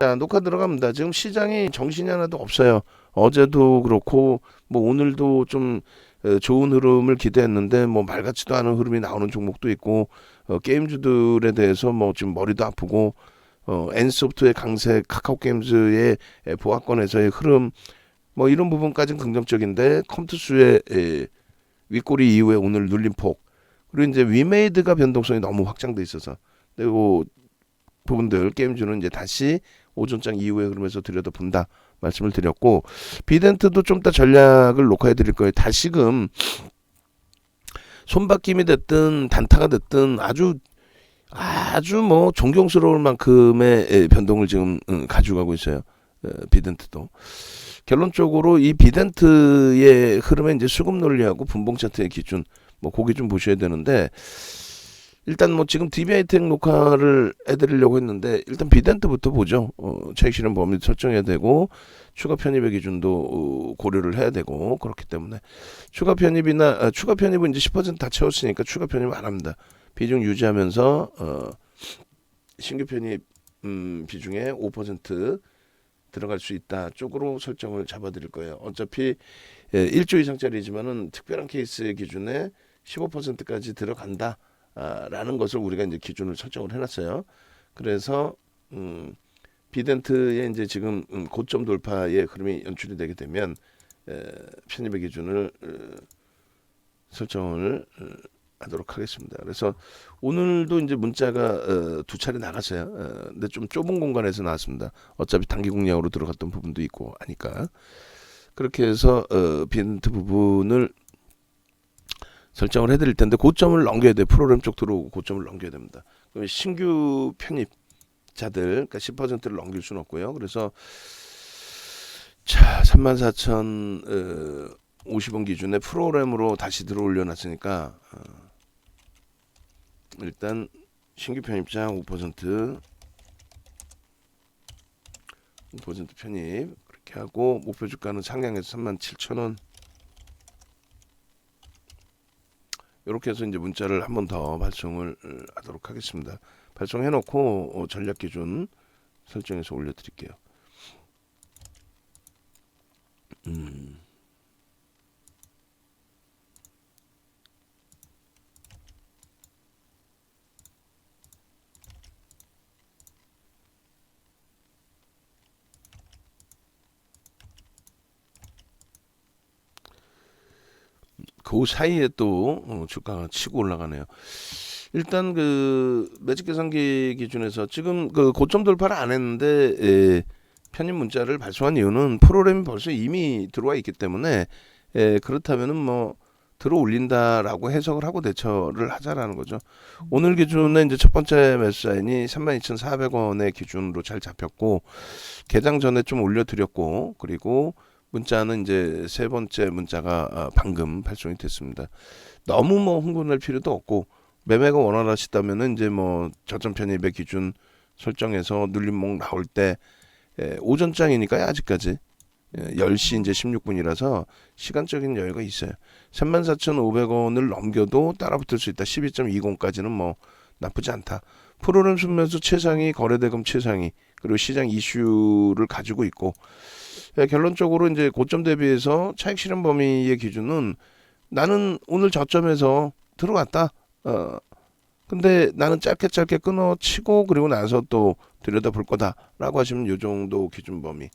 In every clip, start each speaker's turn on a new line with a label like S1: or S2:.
S1: 자, 녹화 들어갑니다. 지금 시장이 정신이 하나도 없어요. 어제도 그렇고 뭐 오늘도 좀 좋은 흐름을 기대했는데 뭐 말 같지도 않은 흐름이 나오는 종목도 있고 게임주들에 대해서 뭐 지금 머리도 아프고 엔소프트의 강세, 카카오 게임즈의 보합권에서의 흐름 뭐 이런 부분까지는 긍정적인데 컴투스의 윗꼬리 이후에 오늘 눌림폭 그리고 이제 위메이드가 변동성이 너무 확장돼 있어서 그리고 부분들 게임주는 이제 다시 오전장 이후에 그러면서 들여다본다 말씀을 드렸고 비덴트도 좀 더 전략을 녹화해 드릴 거예요. 다시금 손바뀜이 됐든 단타가 됐든 아주 뭐 존경스러울 만큼의 변동을 지금 가져가고 있어요. 비덴트도 결론적으로 이 비덴트의 흐름에 이제 수급 논리하고 분봉 차트의 기준 뭐 고기 좀 보셔야 되는데 일단 뭐 지금 DBI텍 녹화를 해드리려고 했는데 일단 비덴트부터 보죠. 차익 실현 범위 설정해야 되고 추가 편입의 기준도 고려를 해야 되고 그렇기 때문에 추가 편입은 이제 10%다 채웠으니까 추가 편입 안 합니다. 비중 유지하면서 신규 편입 비중에 5% 들어갈 수 있다 쪽으로 설정을 잡아드릴 거예요. 어차피 1조 이상짜리지만은 특별한 케이스의 기준에 15%까지 들어간다. 라는 것을 우리가 이제 기준을 설정을 해놨어요. 그래서 비덴트의 이제 지금 고점 돌파의 흐름이 연출이 되게 되면 편입의 기준을 설정을 하도록 하겠습니다. 그래서 오늘도 이제 문자가 두 차례 나갔어요. 근데 좀 좁은 공간에서 나왔습니다. 어차피 단기 공략으로 들어갔던 부분도 있고 하니까 그렇게 해서 비덴트 부분을 설정을 해드릴 텐데 고점을 넘겨야 돼. 프로그램 쪽 들어오고 고점을 넘겨야 됩니다. 그러면 신규 편입자들 그러니까 10%를 넘길 수는 없고요. 그래서 자 34,050원 기준에 프로그램으로 다시 들어올려 놨으니까 일단 신규 편입자 5% 편입 그렇게 하고 목표 주가는 상향해서 37,000원 이렇게 해서 이제 문자를 한 번 더 발송을 하도록 하겠습니다. 발송해 놓고 전략 기준 설정해서 올려드릴게요. 그 사이에 또 주가가 치고 올라가네요. 일단 그 매직 계산기 기준에서 지금 그 고점 돌파를 안 했는데 편입 문자를 발송한 이유는 프로그램이 벌써 이미 들어와 있기 때문에 그렇다면은 뭐 들어 올린다라고 해석을 하고 대처를 하자라는 거죠. 오늘 기준에 이제 첫 번째 매수 사인이 32,400원의 기준으로 잘 잡혔고 개장 전에 좀 올려드렸고 그리고 문자는 이제 세 번째 문자가 방금 발송이 됐습니다. 너무 뭐 흥분할 필요도 없고 매매가 원활하시다면은 이제 뭐 저점 편입의 기준 설정해서 눌림목 나올 때 오전장이니까요 아직까지 10시 이제 16분이라서 시간적인 여유가 있어요. 34,500원을 넘겨도 따라붙을 수 있다. 12.20까지는 뭐 나쁘지 않다. 프로그램 순면수 최상위, 거래대금 최상위, 그리고 시장 이슈를 가지고 있고 결론적으로 이제 고점 대비해서 차익 실현 범위의 기준은 나는 오늘 저점에서 들어갔다. 근데 나는 짧게 끊어치고 그리고 나서 또 들여다볼 거다라고 하시면 요 정도 기준 범위.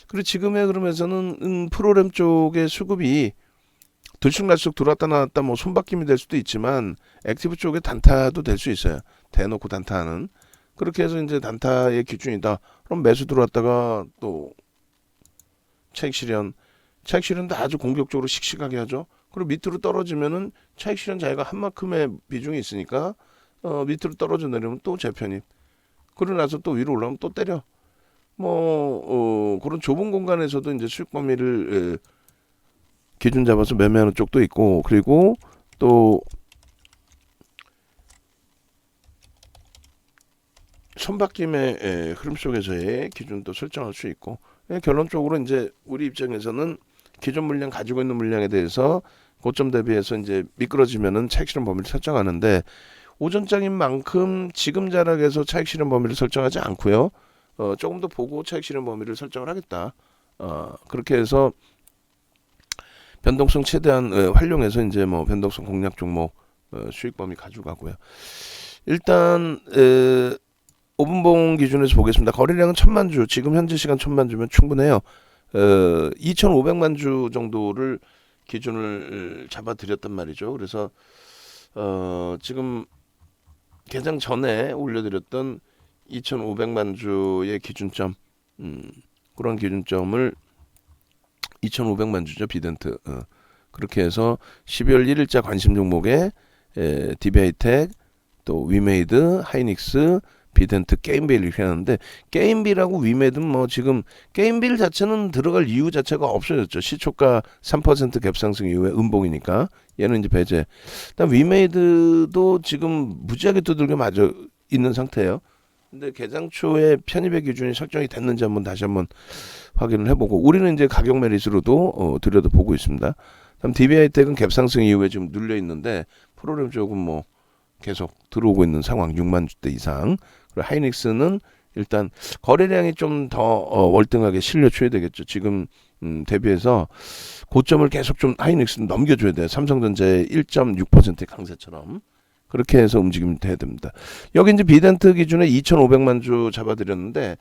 S1: 그리고 지금의 흐름에서는 프로그램 쪽의 수급이 들쑥날쑥 들어왔다 나왔다 뭐 손바뀜이 될 수도 있지만 액티브 쪽의 단타도 될 수 있어요. 대놓고 단타는. 그렇게 해서 이제 단타의 기준이다. 그럼 매수 들어왔다가 또 차익 실현도 아주 공격적으로 씩씩하게 하죠. 그리고 밑으로 떨어지면은 차익 실현 자기가 한 만큼의 비중이 있으니까 밑으로 떨어져 내려면 또 재편입. 그러고 나서 또 위로 올라오면 또 때려. 뭐 그런 좁은 공간에서도 이제 수익 범위를 기준 잡아서 매매하는 쪽도 있고 그리고 또 손바뀜의 흐름 속에서의 기준도 설정할 수 있고 결론적으로 이제 우리 입장에서는 기존 물량 가지고 있는 물량에 대해서 고점 대비해서 이제 미끄러지면은 차익 실현 범위를 설정하는데 오전장인 만큼 지금 자락에서 차익 실현 범위를 설정하지 않고요. 조금 더 보고 차익 실현 범위를 설정을 하겠다. 그렇게 해서 변동성 최대한 활용해서 이제 뭐 변동성 공략 종목 수익 범위 가져가고요. 일단 5분봉 기준에서 보겠습니다. 거래량은 1000만 주, 지금 현재 시간 1000만 주면 충분해요. 2500만 주 정도를 기준을 잡아드렸단 말이죠. 그래서 지금 개장 전에 올려드렸던 2500만 주의 기준점, 그런 기준점을 2500만 주죠, 비덴트. 그렇게 해서 12월 1일자 관심 종목에 DB하이텍, 또 위메이드, 하이닉스, 비덴트, 게임빌 이렇게 하는데, 게임빌하고 위메이드는 뭐 지금 게임빌 자체는 들어갈 이유 자체가 없어졌죠. 시초가 3% 갭상승 이후에 음봉이니까 얘는 이제 배제. 일단 위메이드도 지금 무지하게 두들겨 맞아 있는 상태예요. 근데 개장 초에 편입의 기준이 설정이 됐는지 다시 한번 확인을 해보고, 우리는 이제 가격 메리트로도 들여다보고 있습니다. 다음 DB하이텍은 갭상승 이후에 지금 눌려 있는데 프로그램 쪽은 뭐 계속 들어오고 있는 상황, 6만 주대 이상. 그리고 하이닉스는 일단 거래량이 좀 더 월등하게 실려줘야 되겠죠. 지금 대비해서 고점을 계속 좀 하이닉스는 넘겨줘야 돼요. 삼성전자의 1.6% 강세처럼. 그렇게 해서 움직이면 돼야 됩니다. 여기 이제 비덴트 기준에 2,500만 주 잡아드렸는데,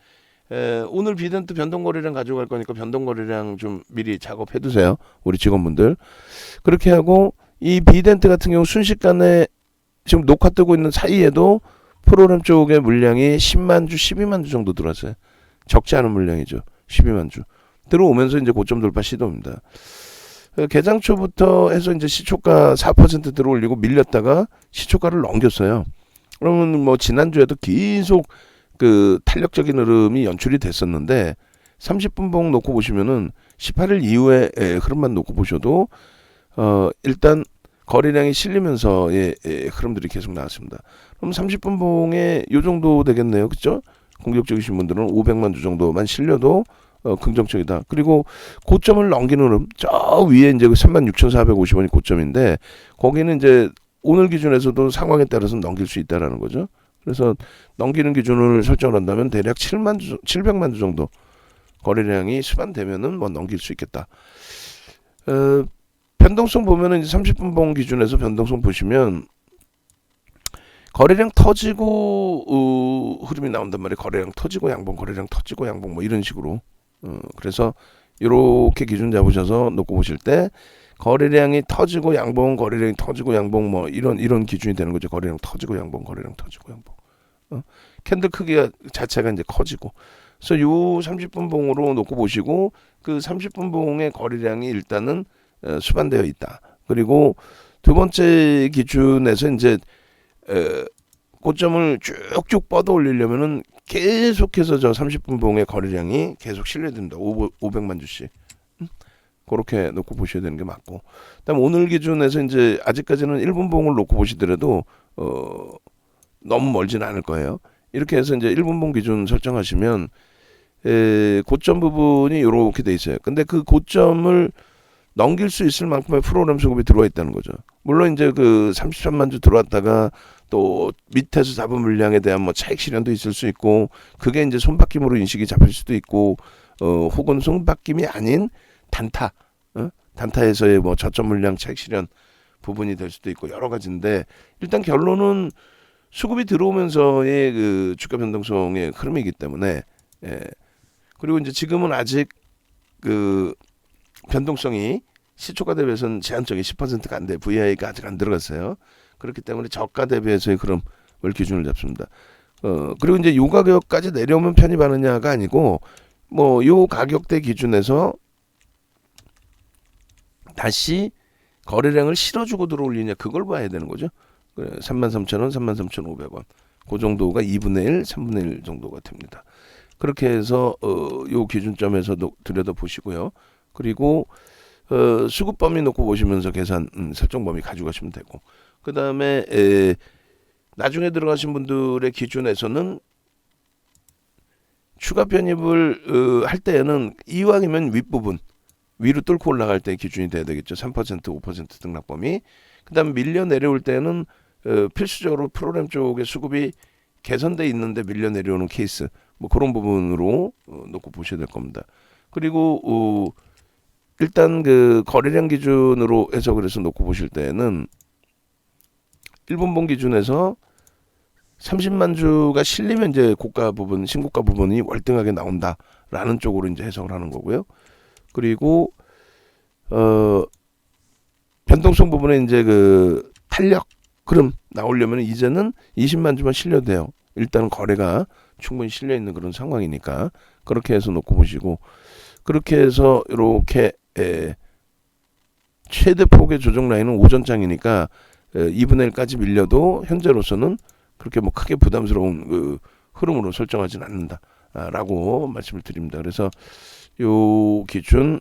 S1: 오늘 비덴트 변동거래량 가져갈 거니까 변동거래량 좀 미리 작업해 두세요. 우리 직원분들. 그렇게 하고, 이 비덴트 같은 경우 순식간에 지금 녹화 뜨고 있는 사이에도 프로그램 쪽의 물량이 10만 주, 12만 주 정도 들어왔어요. 적지 않은 물량이죠. 12만 주. 들어오면서 이제 고점 돌파 시도입니다. 개장 초부터 해서 이제 시초가 4% 들어올리고 밀렸다가 시초가를 넘겼어요. 그러면 뭐 지난주에도 계속 그 탄력적인 흐름이 연출이 됐었는데, 30분봉 놓고 보시면은 18일 이후에 흐름만 놓고 보셔도 일단 거래량이 실리면서의 흐름들이 계속 나왔습니다. 그럼 30분봉에 요 정도 되겠네요. 그렇죠? 공격적이신 분들은 500만 주 정도만 실려도 긍정적이다. 그리고 고점을 넘기는 흐름, 저 위에 이제 36,450원이 고점인데, 거기는 이제 오늘 기준에서도 상황에 따라서 넘길 수 있다라는 거죠. 그래서 넘기는 기준을 설정을 한다면 대략 700만 주 정도 거래량이 수반되면은 뭐 넘길 수 있겠다. 변동성 보면은 이제 30분봉 기준에서 변동성 보시면 거래량 터지고 흐름이 나온단 말이에요. 거래량 터지고 양봉, 거래량 터지고 양봉, 뭐 이런 식으로. 그래서 이렇게 기준 잡으셔서 놓고 보실 때 거래량이 터지고 양봉, 거래량이 터지고 양봉, 뭐 이런 기준이 되는 거죠. 거래량 터지고 양봉, 거래량 터지고 양봉. 캔들 크기가 자체가 이제 커지고. 그래서 요 30분봉으로 놓고 보시고, 그 30분봉의 거래량이 일단은 수반되어 있다. 그리고 두 번째 기준에서 이제 고점을 쭉쭉 뻗어 올리려면은 계속해서 저 30분봉의 거래량이 계속 실려듭니다. 500만 주씩. 그렇게 놓고 보셔야 되는 게 맞고. 그다음 오늘 기준에서 이제 아직까지는 1분봉을 놓고 보시더라도 너무 멀지는 않을 거예요. 이렇게 해서 이제 1분봉 기준 설정하시면 고점 부분이 이렇게 돼 있어요. 근데 그 고점을 넘길 수 있을 만큼의 프로그램 수급이 들어와 있다는 거죠. 물론 이제 그 33만 주 들어왔다가 또 밑에서 잡은 물량에 대한 뭐 차익 실현도 있을 수 있고, 그게 이제 손바뀜으로 인식이 잡힐 수도 있고, 혹은 손바뀜이 아닌 단타, 단타에서의 뭐 저점 물량 차익 실현 부분이 될 수도 있고 여러 가지인데, 일단 결론은 수급이 들어오면서의 그 주가 변동성의 흐름이기 때문에, 그리고 이제 지금은 아직 그 변동성이 시초가 대비해서는 제한적인 10%가 안 돼. VI가 아직 안 들어갔어요. 그렇기 때문에 저가 대비해서의 흐름을 기준을 잡습니다. 그리고 이제 요 가격까지 내려오면 편입하느냐가 아니고, 뭐 요 가격대 기준에서 다시 거래량을 실어주고 들어올리냐, 그걸 봐야 되는 거죠. 33,000원, 33,500원. 그 정도가 2분의 1, 3분의 1 정도가 됩니다. 그렇게 해서 요 기준점에서 들여다 보시고요. 그리고 수급 범위 놓고 보시면서 계산 설정 범위 가져가시면 되고, 그 다음에 나중에 들어가신 분들의 기준에서는 추가 편입을 할 때에는 이왕이면 윗부분 위로 뚫고 올라갈 때 기준이 돼야 되겠죠. 3%, 5% 등락 범위. 그 다음에 밀려 내려올 때는 필수적으로 프로그램 쪽의 수급이 개선돼 있는데 밀려 내려오는 케이스 뭐 그런 부분으로 놓고 보셔야 될 겁니다. 그리고 일단 그 거래량 기준으로 해석을 해서 놓고 보실 때는 1분봉 기준에서 30만 주가 실리면 이제 고가 부분, 신고가 부분이 월등하게 나온다라는 쪽으로 이제 해석을 하는 거고요. 그리고 변동성 부분에 이제 그 탄력 흐름 나오려면 이제는 20만 주만 실려도 돼요. 일단은 거래가 충분히 실려 있는 그런 상황이니까 그렇게 해서 놓고 보시고, 그렇게 해서 이렇게 최대 폭의 조정 라인은 오전장이니까 2분의 1까지 밀려도 현재로서는 그렇게 뭐 크게 부담스러운 그 흐름으로 설정하지는 않는다라고 말씀을 드립니다. 그래서 요 기준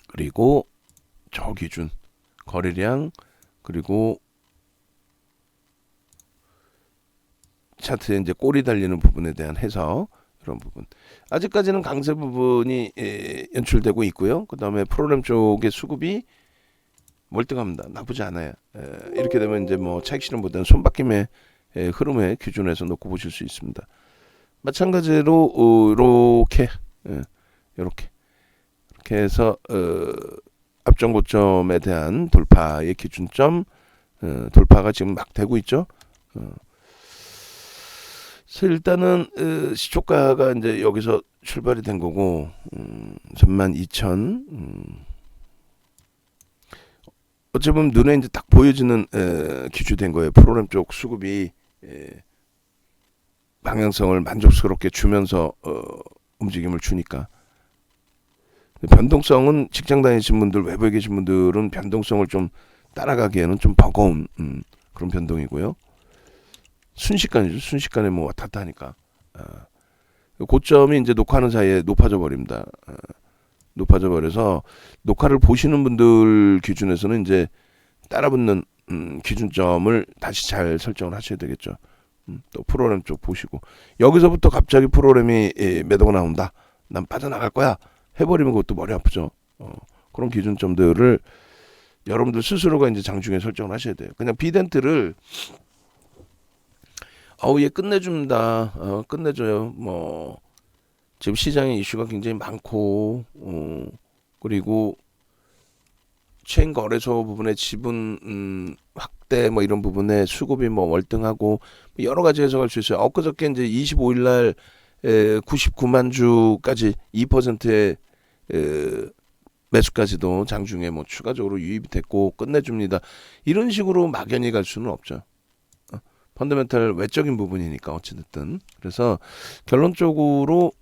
S1: 그리고 저 기준 거래량 그리고 차트에 이제 꼬리 달리는 부분에 대한 해석, 이런 부분 아직까지는 강세 부분이 연출되고 있고요. 그 다음에 프로그램 쪽의 수급이 월등합니다. 나쁘지 않아요. 이렇게 되면 이제 뭐 차익 실현보다는 손바뀜의 흐름의 기준에서 놓고 보실 수 있습니다. 마찬가지로 이렇게 이렇게 해서 앞전 고점에 대한 돌파의 기준점 돌파가 지금 막 되고 있죠. 그래서 일단은 시초가가 이제 여기서 출발이 된 거고 32,000 어찌 보면 눈에 이제 딱 보여지는 기준된 거예요. 프로그램 쪽 수급이 방향성을 만족스럽게 주면서 움직임을 주니까. 변동성은 직장 다니신 분들, 외부에 계신 분들은 변동성을 좀 따라가기에는 좀 버거운 그런 변동이고요. 순식간이죠. 순식간에 뭐 왔다 갔다 하니까. 고점이 이제 녹화하는 사이에 높아져 버립니다. 높아져 버려서 녹화를 보시는 분들 기준에서는 이제 따라붙는 기준점을 다시 잘 설정을 하셔야 되겠죠. 또 프로그램 쪽 보시고 여기서부터 갑자기 프로그램이 매도가 나온다. 난 빠져나갈 거야. 해버리면 그것도 머리 아프죠. 그런 기준점들을 여러분들 스스로가 이제 장중에 설정을 하셔야 돼요. 그냥 비덴트를 얘 끝내줍니다. 끝내줘요. 뭐 지금 시장에 이슈가 굉장히 많고 그리고 체인 거래소 부분의 지분 확대 뭐 이런 부분에 수급이 뭐 월등하고 여러 가지 해석할 수 있어요. 엊그저께 이제 25일 날 99만 주까지 2%의 매수까지도 장중에 뭐 추가적으로 유입이 됐고 끝내줍니다. 이런 식으로 막연히 갈 수는 없죠. 펀더멘탈 외적인 부분이니까 어찌됐든. 그래서 결론적으로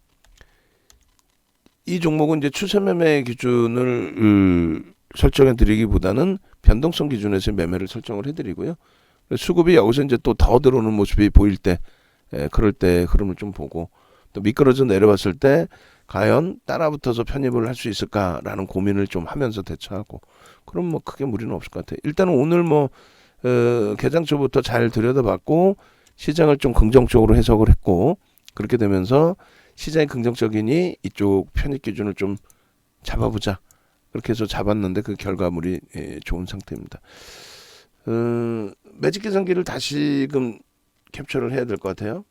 S1: 이 종목은 이제 추세 매매 기준을 설정해 드리기보다는 변동성 기준에서 매매를 설정을 해드리고요. 수급이 여기서 이제 또 더 들어오는 모습이 보일 때, 그럴 때 흐름을 좀 보고 또 미끄러져 내려왔을 때 과연 따라붙어서 편입을 할 수 있을까라는 고민을 좀 하면서 대처하고, 그럼 뭐 크게 무리는 없을 것 같아요. 일단은 오늘 뭐 개장 초부터 잘 들여다봤고 시장을 좀 긍정적으로 해석을 했고, 그렇게 되면서 시장이 긍정적이니 이쪽 편입 기준을 좀 잡아보자. 그렇게 해서 잡았는데 그 결과물이 좋은 상태입니다. 매직 계산기를 다시금 캡처를 해야 될 것 같아요.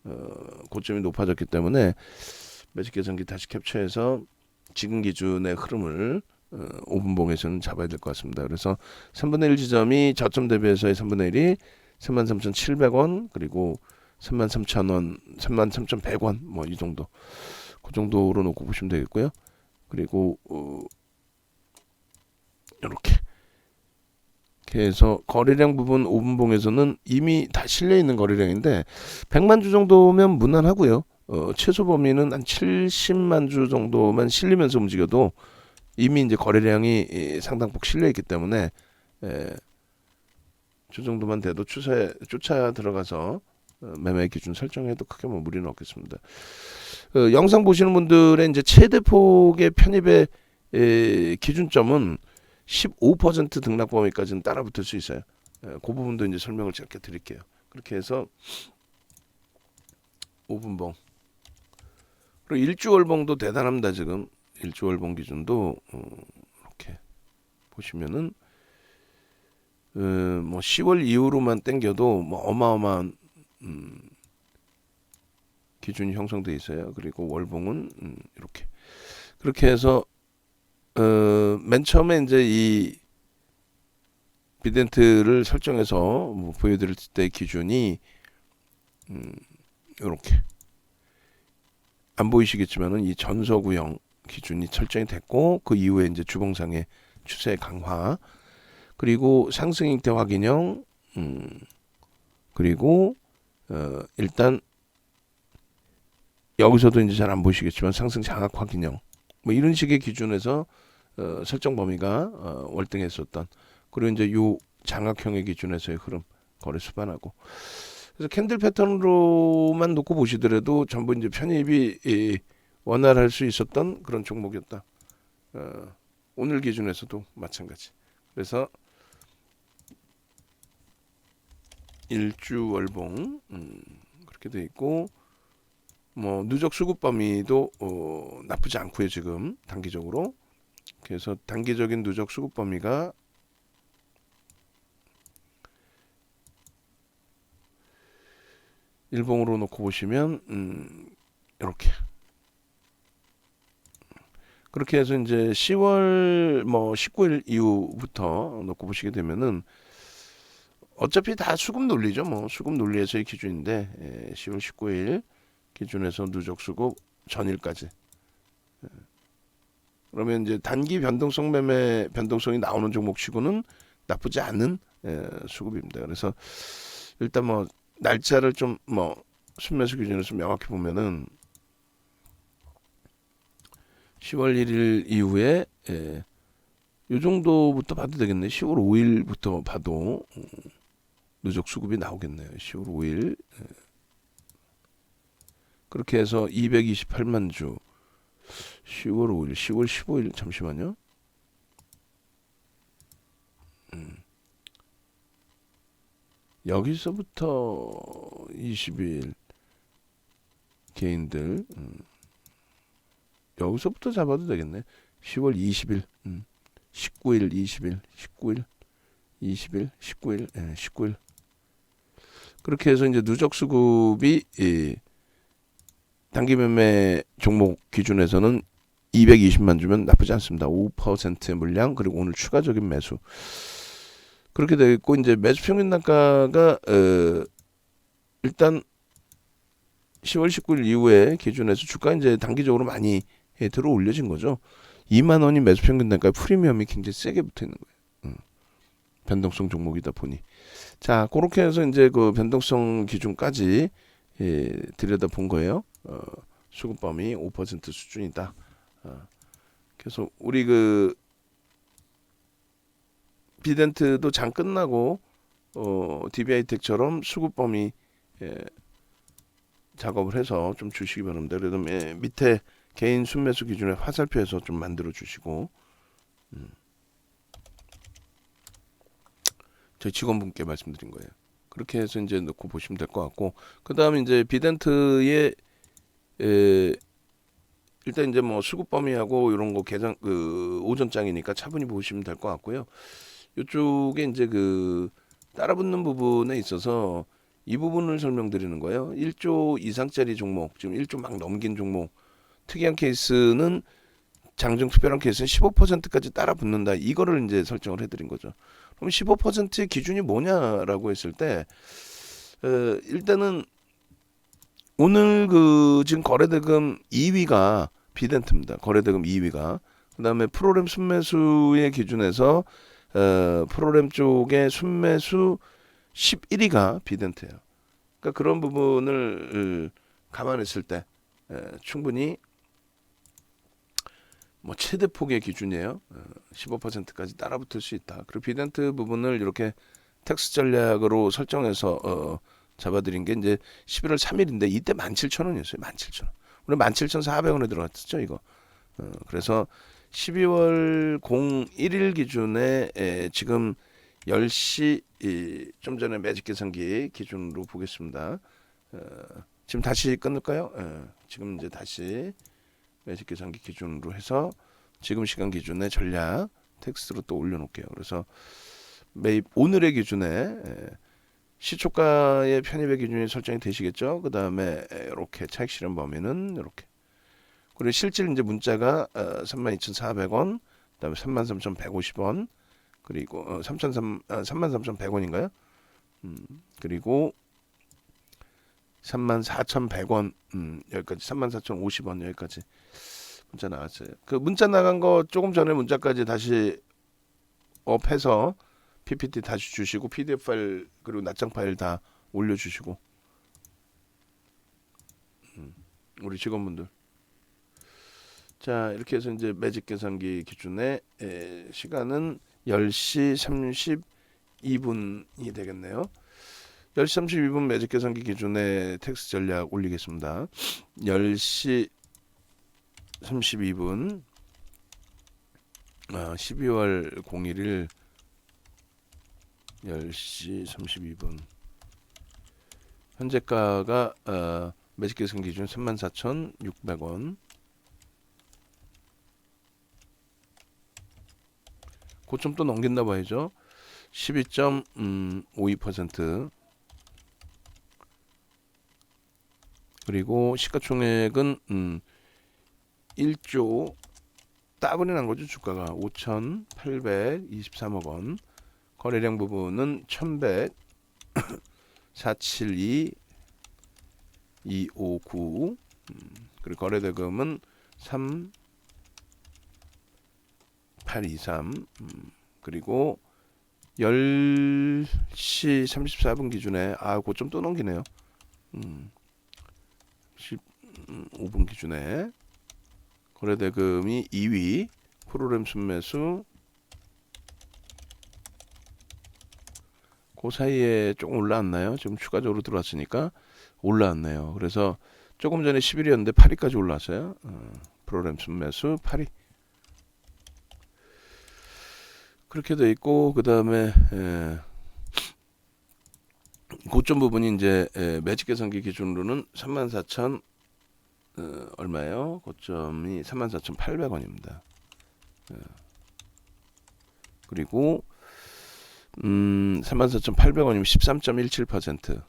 S1: 고점이 높아졌기 때문에 매직 계산기 다시 캡처해서 지금 기준의 흐름을 5분봉에서는 잡아야 될 것 같습니다. 그래서 3분의 1 지점이 저점 대비해서의 3분의 1이 33,700원 그리고 33,000원, 33,100원 뭐 이 정도, 그 정도로 놓고 보시면 되겠고요. 그리고 이렇게 해서 거래량 부분 5분봉에서는 이미 다 실려 있는 거래량인데 100만 주 정도면 무난하고요. 최소 범위는 한 70만 주 정도만 실리면서 움직여도 이미 이제 거래량이 상당폭 실려 있기 때문에 저 정도만 돼도 추세 쫓아 들어가서 매매 기준 설정해도 크게 뭐 무리는 없겠습니다. 영상 보시는 분들의 이제 최대폭의 편입의 기준점은 15% 등락 범위까지는 따라붙을 수 있어요. 그 부분도 이제 설명을 짧게 드릴게요. 그렇게 해서 5분봉 그리고 일주월봉도 대단합니다. 지금 일주월봉 기준도 이렇게 보시면은 뭐 10월 이후로만 땡겨도 뭐 어마어마한 기준이 형성돼 있어요. 그리고 월봉은 이렇게 그렇게 해서 맨 처음에 이제 이 비덴트를 설정해서 뭐 보여드릴 때 기준이 이렇게 안 보이시겠지만은 이 전서구형 기준이 설정이 됐고 그 이후에 이제 주봉상의 추세 강화 그리고 상승 형태 확인형 그리고 일단 여기서도 이제 잘 안 보시겠지만 상승 장악 확인형 뭐 이런 식의 기준에서 설정 범위가 월등했었던 그리고 이제 요 장악형의 기준에서의 흐름 거래 수반하고 그래서 캔들 패턴으로만 놓고 보시더라도 전부 이제 편입이 원활할 수 있었던 그런 종목이었다. 오늘 기준에서도 마찬가지. 그래서 일주 월봉 그렇게 돼 있고 뭐 누적 수급 범위도 나쁘지 않고요 지금 단기적으로. 그래서 단기적인 누적 수급 범위가 일봉으로 놓고 보시면 이렇게 그렇게 해서 이제 10월 뭐 19일 이후부터 놓고 보시게 되면은 어차피 다 수급 논리죠. 뭐 수급 논리에서의 기준인데 10월 19일 기준에서 누적 수급 전일까지. 그러면 이제 단기 변동성 매매 변동성이 나오는 종목치고는 나쁘지 않은 수급입니다. 그래서 일단 뭐 날짜를 좀 뭐 순매수 기준에서 명확히 보면은 10월 1일 이후에 요 정도부터 봐도 되겠네. 10월 5일부터 봐도 누적 수급이 나오겠네요. 10월 5일 그렇게 해서 228만 주 10월 5일, 10월 15일 잠시만요. 여기서부터 20일 개인들 여기서부터 잡아도 되겠네. 10월 20일, 19일, 20일, 19일, 20일, 19일, 19일. 그렇게 해서 이제 누적 수급이 단기 매매 종목 기준에서는 220만 주면 나쁘지 않습니다. 5%의 물량 그리고 오늘 추가적인 매수 그렇게 되어 있고 이제 매수 평균 단가가 일단 10월 19일 이후에 기준에서 주가 이제 단기적으로 많이 들어 올려진 거죠. 2만 원이 매수 평균 단가 프리미엄이 굉장히 세게 붙어 있는 거예요. 변동성 종목이다 보니 자 그렇게 해서 이제 그 변동성 기준까지 들여다 본 거예요. 수급 범위 5% 수준이다. 그래서 우리 그 비덴트도 장 끝나고 DB하이텍처럼 수급 범위 작업을 해서 좀 주시기 바랍니다. 그래도 밑에 개인 순매수 기준에 화살표에서 좀 만들어 주시고 저희 직원분께 말씀드린 거예요. 그렇게 해서 이제 넣고 보시면 될 것 같고 그 다음에 이제 비덴트의 일단 이제 뭐 수급 범위하고 이런 거 계산 그 오전장이니까 차분히 보시면 될 것 같고요. 이쪽에 이제 그 따라붙는 부분에 있어서 이 부분을 설명드리는 거예요. 1조 이상짜리 종목, 지금 1조 막 넘긴 종목, 특이한 케이스는 장중 특별한 케이스는 15%까지 따라붙는다. 이거를 이제 설정을 해드린 거죠. 그럼 15%의 기준이 뭐냐라고 했을 때 일단은 오늘 그 지금 거래대금 2위가 비덴트입니다. 거래대금 2위가 그다음에 프로그램 순매수의 기준에서 프로그램 쪽의 순매수 11위가 비덴트예요. 그러니까 그런 부분을 감안했을 때 충분히 뭐 최대 폭의 기준이에요. 15%까지 따라붙을 수 있다. 그리고 비덴트 부분을 이렇게 텍스 전략으로 설정해서 잡아드린 게 이제 11월 3일인데 이때 17,000원이었어요. 17,000원. 우리 17,400원에 들어갔죠, 이거. 그래서 12월 01일 기준에 지금 10시 좀 전에 매직 계산기 기준으로 보겠습니다. 지금 다시 끊을까요? 지금 이제 다시 매직 계산기 기준으로 해서 지금 시간 기준의 전략 텍스트로 또 올려놓을게요. 그래서 매입 오늘의 기준에 시초가의 편입의 기준이 설정이 되시겠죠. 그 다음에 이렇게 차익 실현 범위는 이렇게. 그리고 실질 이제 문자가 32,400원, 그다음에 33,150원, 그리고 33,100원인가요? 그리고 34,100원, 여기까지 34,050원 여기까지 문자 나왔어요. 그 문자 나간 거 조금 전에 문자까지 다시 업해서 PPT 다시 주시고 PDF 파일 그리고 낱장 파일 다 올려주시고 우리 직원분들. 자 이렇게 해서 이제 매직 계산기 기준에 시간은 10시 32분이 되겠네요. 10시 32분 매직 계산기 기준에 텍스 전략 올리겠습니다. 10시 32분 12월 01일 10시 32분 현재가가 매직 계산 기준 34,600원. 고점 또 넘긴다 봐야죠. 12.52%. 그리고 시가총액은 1조 따블이 난 거죠. 주가가 5,823억 원. 거래량 부분은 1,100 472 259 그리고 거래대금은 3823 그리고 10시 34분 기준에 고점 또 넘기네요. 15분 기준에 거래대금이 2위 프로그램 순매수 그 사이에 조금 올라왔나요? 지금 추가적으로 들어왔으니까 올라왔네요. 그래서 조금 전에 10일이었는데 8위까지 올라왔어요. 프로그램 순매수 8위. 그렇게 돼 있고 그 다음에 고점 부분이 이제 매직 계산기 기준으로는 34,000 얼마예요? 고점이 34,800원입니다. 그리고 34,800원이면 13.17%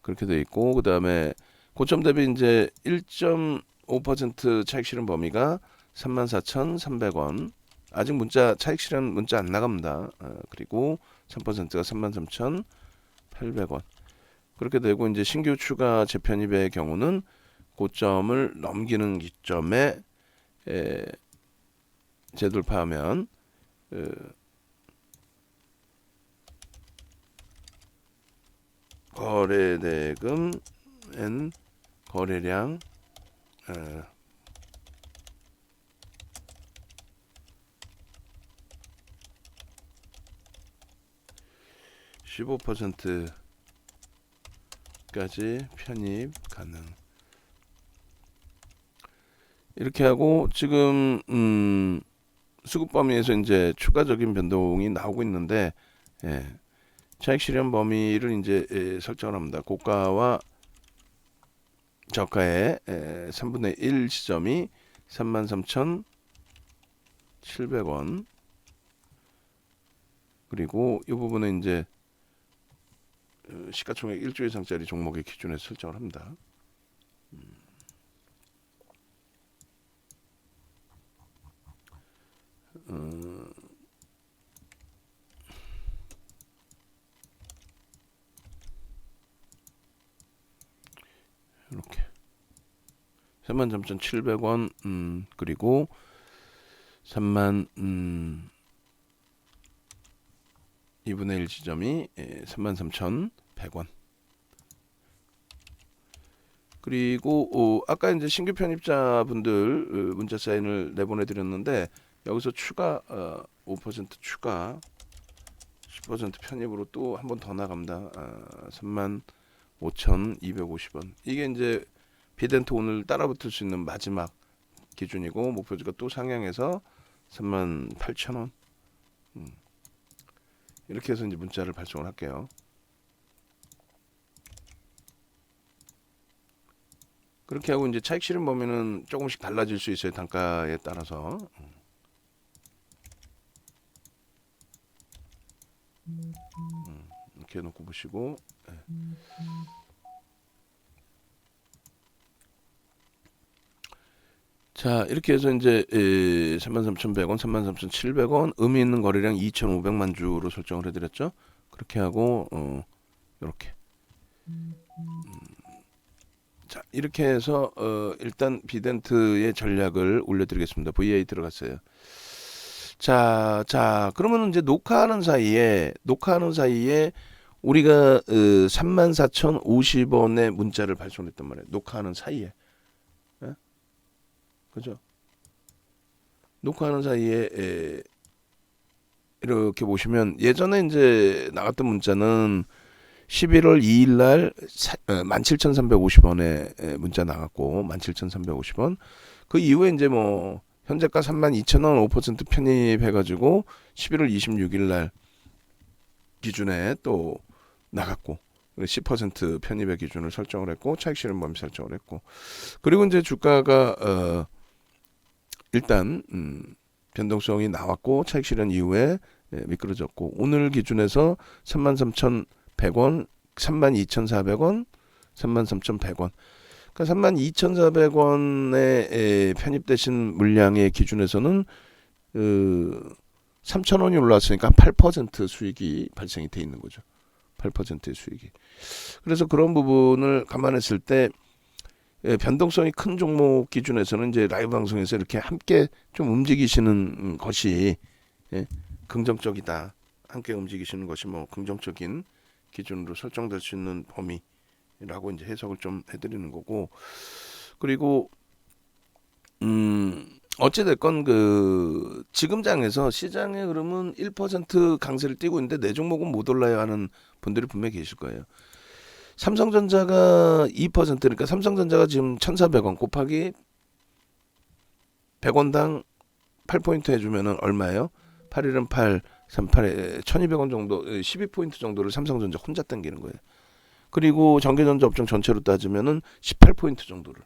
S1: 그렇게 돼 있고 그 다음에 고점 대비 이제 1.5% 차익 실현 범위가 34,300원. 아직 문자 차익 실현 문자 안 나갑니다. 그리고 3%가 33,800원. 그렇게 되고 이제 신규 추가 재편입의 경우는 고점을 넘기는 기점에 재돌파하면 거래대금 N 거래량 15%까지 편입 가능. 이렇게 하고 지금 수급 범위에서 이제 추가적인 변동이 나오고 있는데 차익 실현 범위를 이제 설정을 합니다. 고가와 저가의 3분의 1 지점이 33,700원. 그리고 이 부분은 이제 시가총액 1조 이상짜리 종목의 기준에 설정을 합니다. 이렇게 33,700원 그리고 3만 2분의 1 지점이 33,100원. 그리고 아까 이제 신규 편입자분들 문자 사인을 내보내드렸는데 여기서 추가 5% 추가 10% 편입으로 또 한 번 더 나갑니다. 35,250원. 이게 이제 비덴트 오늘 따라붙을 수 있는 마지막 기준이고 목표주가 또 상향해서 38,000원. 이렇게 해서 이제 문자를 발송을 할게요. 그렇게 하고 이제 차익 실현 범위는 조금씩 달라질 수 있어요. 단가에 따라서. 이렇게 해놓고 보시고, 예. 자, 이렇게 해서 이제 33,100원, 33,700원, 의미 있는 거래량 2,500만 주로 설정을 해드렸죠. 그렇게 하고 이렇게. 자, 이렇게 해서 일단 비덴트의 전략을 올려드리겠습니다. VA 들어갔어요. 자, 그러면 이제 녹화하는 사이에 우리가 34,050원의 문자를 발송했단 말이에요. 녹화하는 사이에, 예? 그죠? 녹화하는 사이에 이렇게 보시면 예전에 이제 나갔던 문자는 11월 2일 날 17,350원에 문자 나갔고 17,350원. 그 이후에 이제 뭐 현재가 32,000원 5% 편입해가지고 11월 26일 날 기준에 또 나갔고 10% 편입의 기준을 설정을 했고 차익 실현 범위 설정을 했고 그리고 이제 주가가 일단 변동성이 나왔고 차익 실현 이후에 미끄러졌고 오늘 기준에서 33,100원, 32,400원, 33,100원. 그러니까 32,400원에 편입되신 물량의 기준에서는 3,000원이 올랐으니까 8% 수익이 발생이 돼 있는 거죠. 8%의 수익이. 그래서 그런 부분을 감안했을 때 변동성이 큰 종목 기준에서는 이제 라이브 방송에서 이렇게 함께 좀 움직이시는 것이 긍정적이다. 함께 움직이시는 것이 뭐 긍정적인 기준으로 설정될 수 있는 범위라고 이제 해석을 좀 해드리는 거고 그리고 어찌됐건 그 지금 장에서 시장의 흐름은 1% 강세를 띠고 있는데 내 종목은 못 올라요 하는 분들이 분명히 계실 거예요. 삼성전자가 2%니까 삼성전자가 지금 1,400원 곱하기 100원당 8포인트 해주면은 얼마예요? 8일은 8, 38에 1,200원 정도, 12포인트 정도를 삼성전자 혼자 당기는 거예요. 그리고 전기전자 업종 전체로 따지면은 18포인트 정도를.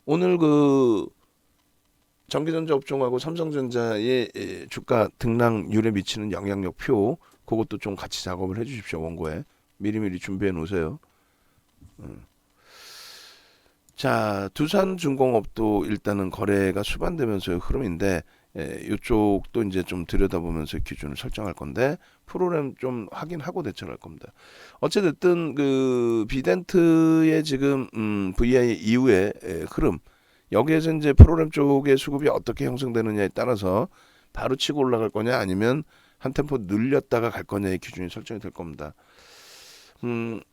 S1: 오늘 그 전기전자 업종하고 삼성전자의 주가 등락률에 미치는 영향력 표, 그것도 좀 같이 작업을 해주십시오. 원고에 미리미리 준비해 놓으세요. 자, 두산중공업도 일단은 거래가 수반되면서의 흐름인데 이쪽도 이제 좀 들여다보면서 기준을 설정할 건데 프로그램 좀 확인하고 대처할 겁니다. 어찌됐든 그 비덴트의 지금 VI 이후의 흐름 여기에서 이제 프로그램 쪽의 수급이 어떻게 형성되느냐에 따라서 바로 치고 올라갈 거냐 아니면 한 템포 늘렸다가 갈 거냐의 기준이 설정이 될 겁니다.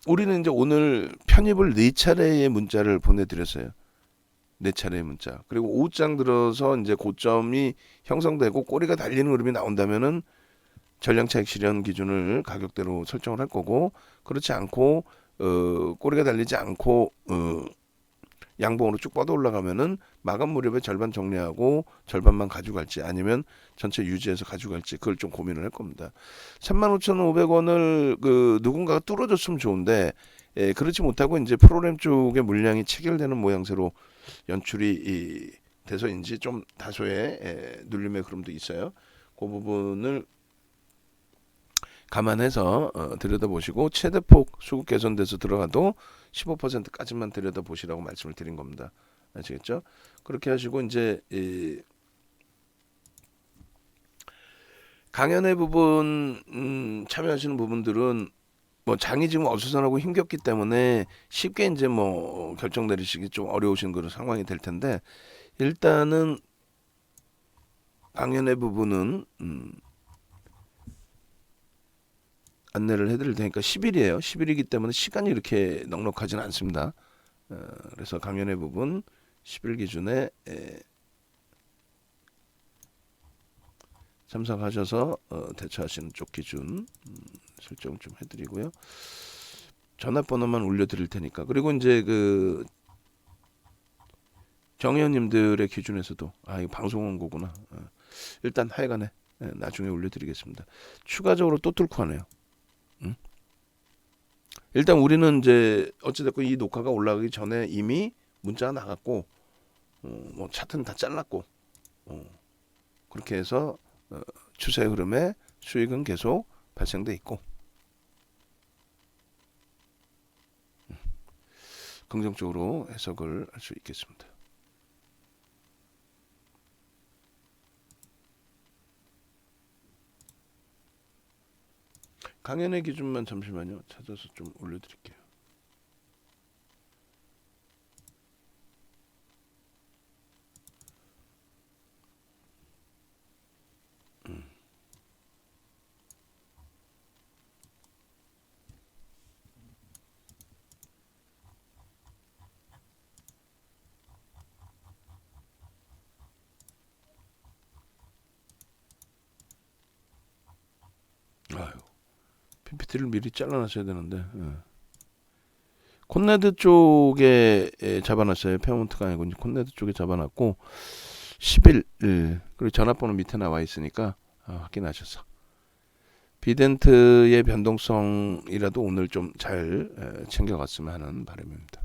S1: 우리는 이제 오늘 편입을 4차례의 문자를 보내드렸어요. 4차례의 문자. 그리고 오후장 들어서 이제 고점이 형성되고 꼬리가 달리는 흐름이 나온다면은 전량 차익 실현 기준을 가격대로 설정을 할 거고 그렇지 않고 꼬리가 달리지 않고 양봉으로 쭉 뻗어 올라가면은 마감 무렵에 절반 정리하고 절반만 가져갈지 아니면 전체 유지해서 가져갈지 그걸 좀 고민을 할 겁니다. 35,500원을 그 누군가가 뚫어줬으면 좋은데 그렇지 못하고 이제 프로그램 쪽의 물량이 체결되는 모양새로 연출이 돼서인지 좀 다소의 눌림의 흐름도 있어요. 그 부분을 감안해서 들여다보시고 최대폭 수급 개선돼서 들어가도 15%까지만 들여다보시라고 말씀을 드린 겁니다. 아시겠죠? 그렇게 하시고 이제 강연회 부분 참여하시는 부분들은 뭐 장이 지금 어수선하고 힘겹기 때문에 쉽게 이제 뭐 결정 내리시기 좀 어려우신 그런 상황이 될 텐데 일단은 강연회 부분은 안내를 해드릴 테니까 10일이에요. 10일이기 때문에 시간이 이렇게 넉넉하지는 않습니다. 그래서 강연회 부분 10일 기준에 참석하셔서 대처하시는 쪽 기준 설정 좀 해드리고요. 전화번호만 올려드릴 테니까 그리고 이제 그 정의원님들의 기준에서도 이거 방송 온 거구나. 일단 하여간에 나중에 올려드리겠습니다. 추가적으로 또 뚫고 하네요. 일단 우리는 이제 어찌됐건 이 녹화가 올라가기 전에 이미 문자가 나갔고 뭐 차트는 다 잘랐고 그렇게 해서 추세 흐름에 수익은 계속 발생돼 있고 긍정적으로 해석을 할 수 있겠습니다. 강연의 기준만 잠시만요. 찾아서 좀 올려드릴게요. 아유, PPT를 미리 잘라놨어야 되는데. 콘네드 쪽에 잡아놨어요. 페어몬트가 아니고 콘네드 쪽에 잡아놨고 10일 그리고 전화번호 밑에 나와 있으니까 확인하셔서 비덴트의 변동성이라도 오늘 좀 잘 챙겨갔으면 하는 바람입니다.